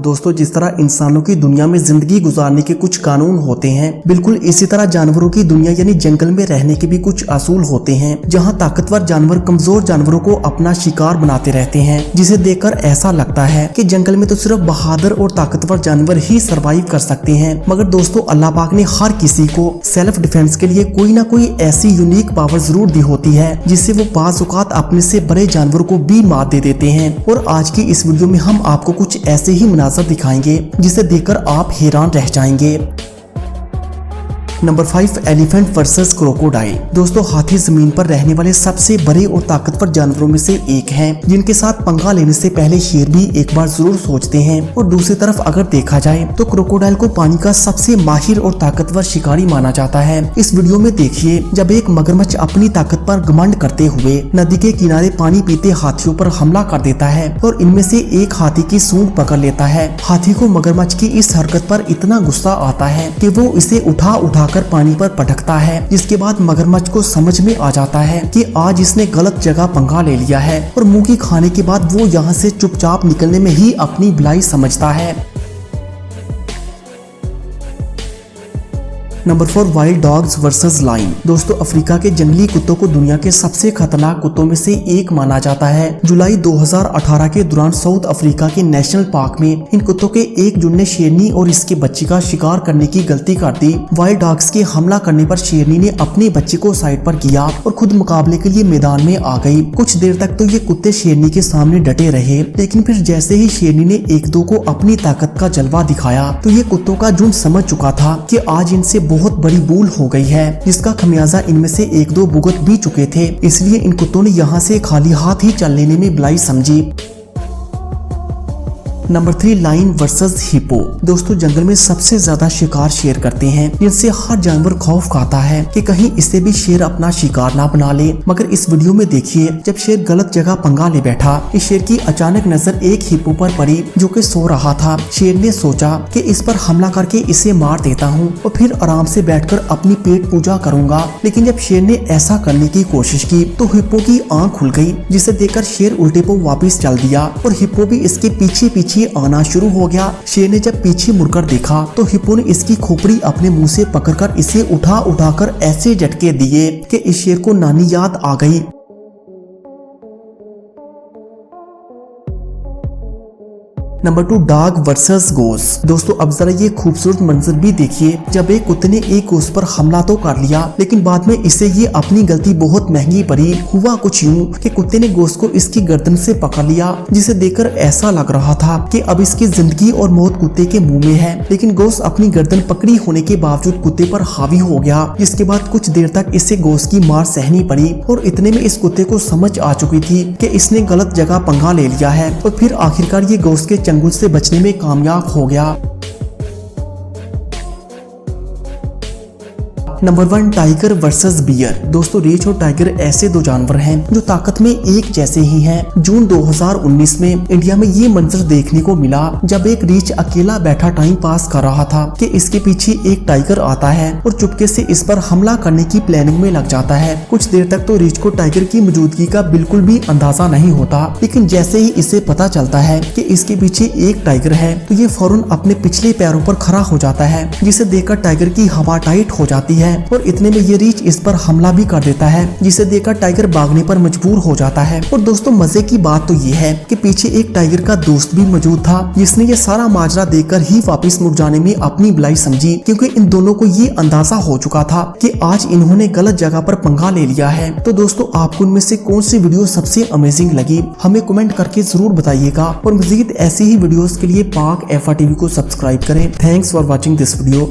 दोस्तों, जिस तरह इंसानों की दुनिया में जिंदगी गुजारने के कुछ कानून होते हैं, बिल्कुल इसी तरह जानवरों की दुनिया यानी जंगल में रहने के भी कुछ असूल होते हैं, जहां ताकतवर जानवर कमजोर जानवरों को अपना शिकार बनाते रहते हैं, जिसे देखकर ऐसा लगता है कि जंगल में तो सिर्फ बहादुर और ताकतवर जानवर ही सरवाइव कर सकते हैं। मगर दोस्तों, अल्लाह पाक ने हर किसी को सेल्फ डिफेंस के लिए कोई ना कोई ऐसी यूनिक पावर जरूर दी होती है, जिससे वो बाज़ औक़ात अपने से बड़े जानवरों को भी मात दे देते हैं। और आज की इस वीडियो में हम आपको कुछ ऐसे ही मुनाज़र दिखाएंगे जिसे देखकर आप हैरान रह जाएंगे। Number 5, elephant versus crocodile. दोस्तों, हाथी जमीन पर रहने वाले सबसे बड़े और ताकतवर जानवरों में से एक हैं, जिनके साथ पंगा लेने से पहले शेर भी एक बार जरूर सोचते हैं। और दूसरी तरफ अगर देखा जाए तो क्रोकोडाइल को पानी का सबसे माहिर और ताकतवर शिकारी माना जाता है। इस वीडियो में देखिए, जब एक मगरमच्छ अपनी ताकत पर घमंड करते हुए नदी के किनारे पानी पीते हाथियों पर हमला कर देता है और इनमें से एक हाथी की सूंड पकड़ लेता है। हाथी को मगरमच्छ की इस हरकत पर इतना गुस्सा आता है कि वो इसे उठा कर पानी पर पटकता है, जिसके बाद मगरमच्छ को समझ में आ जाता है कि आज इसने गलत जगह पंगा ले लिया है और मुंह की खाने के बाद वो यहाँ से चुपचाप निकलने में ही अपनी भलाई समझता है। Number 4, wild dogs versus lion. दोस्तों, अफ्रीका के जंगली कुत्तों को दुनिया के सबसे खतरनाक कुत्तों में से एक माना जाता है। जुलाई 2018 के दौरान साउथ अफ्रीका के नेशनल पार्क में इन कुत्तों के एक झुंड ने शेरनी और इसके बच्चे का शिकार करने की गलती कर दी। वाइल्ड डॉग्स के हमला करने पर शेरनी ने अपने बच्चे को साइड पर किया और खुद मुकाबले के लिए मैदान में आ गई। कुछ देर तक तो ये कुत्ते शेरनी के सामने डटे रहे, लेकिन फिर जैसे ही शेरनी ने एक दो को अपनी ताकत का जलवा दिखाया तो ये कुत्तों का झुंड समझ चुका था कि आज इनसे बहुत बड़ी भूल हो गई है, जिसका खमियाजा इनमें से एक दो भुगत भी चुके थे। इसलिए इन कुत्तों ने यहाँ से खाली हाथ ही चल लेने में भलाई समझी। Number 3, lion versus hippo. दोस्तों, जंगल में सबसे ज्यादा शिकार शेर करते हैं, जिनसे हर जानवर खौफ खाता है कि कहीं इसे भी शेर अपना शिकार ना बना ले। मगर इस वीडियो में देखिए, जब शेर गलत जगह पंगा ले बैठा, इस शेर की अचानक नजर एक हिप्पो पर पड़ी जो कि सो रहा था। शेर ने सोचा कि इस पर हमला करके इसे मार देता हूँ और फिर आराम से बैठकर अपनी पेट पूजा करूंगा। लेकिन जब शेर ने ऐसा करने की कोशिश की तो हिप्पो की आंख खुल गई, जिसे देखकर शेर उल्टे पर वापिस चल दिया और हिप्पो भी इसके पीछे पीछे आना शुरू हो गया। शेर ने जब पीछे मुड़कर देखा तो हिप्पो ने इसकी खोपड़ी अपने मुंह से पकड़कर इसे उठाकर ऐसे झटके दिए कि इस शेर को नानी याद आ गई। नंबर 2, डॉग वर्सेस गोस। दोस्तों, अब जरा ये खूबसूरत मंजर भी देखिए, जब एक कुत्ते ने एक गोस पर हमला तो कर लिया, लेकिन बाद में इसे ये अपनी गलती बहुत महंगी पड़ी। हुआ कुछ यूं कि कुत्ते ने गोस को इसकी गर्दन से पकड़ लिया, जिसे देखकर ऐसा लग रहा था कि अब इसकी जिंदगी और मौत कुत्ते के मुंह में है। लेकिन गोस अपनी गर्दन पकड़ी होने के बावजूद कुत्ते पर हावी हो गया, जिसके बाद कुछ देर तक इसे गोस की मार सहनी पड़ी और इतने में इस कुत्ते को समझ आ चुकी थी कि इसने गलत जगह पंगा ले लिया है और फिर आखिरकार ये गोस के चंगुल से बचने में कामयाब हो गया। Number 1, tiger versus bear. दोस्तों, रीछ और टाइगर ऐसे दो जानवर हैं जो ताकत में एक जैसे ही हैं। जून 2019 में इंडिया में ये मंजर देखने को मिला, जब एक रीछ अकेला बैठा टाइम पास कर रहा था कि इसके पीछे एक टाइगर आता है और चुपके से इस पर हमला करने की प्लानिंग में लग जाता है। कुछ देर तक तो रीछ को टाइगर की मौजूदगी का बिल्कुल भी अंदाजा नहीं होता, लेकिन जैसे ही इसे पता चलता है कि इसके पीछे एक टाइगर है तो ये फौरन अपने पिछले पैरों पर खड़ा हो जाता है, जिसे देखकर टाइगर की हवा टाइट हो जाती है और इतने में ये रीछ इस पर हमला भी कर देता है, जिसे देखकर टाइगर भागने पर मजबूर हो जाता है। और दोस्तों, मजे की बात तो ये है कि पीछे एक टाइगर का दोस्त भी मौजूद था, जिसने ये सारा माजरा देखकर ही वापस मुड़ जाने में अपनी भलाई समझी, क्योंकि इन दोनों को ये अंदाजा हो चुका था कि आज इन्होंने गलत जगह पर पंगा ले लिया है। तो दोस्तों, आपको इनमें से कौन सी वीडियो सबसे अमेजिंग लगी, हमें कमेंट करके जरूर बताइएगा। और मजीद ऐसी ही वीडियोस के लिए पाक FR TV को सब्सक्राइब करें। Thanks for watching this video.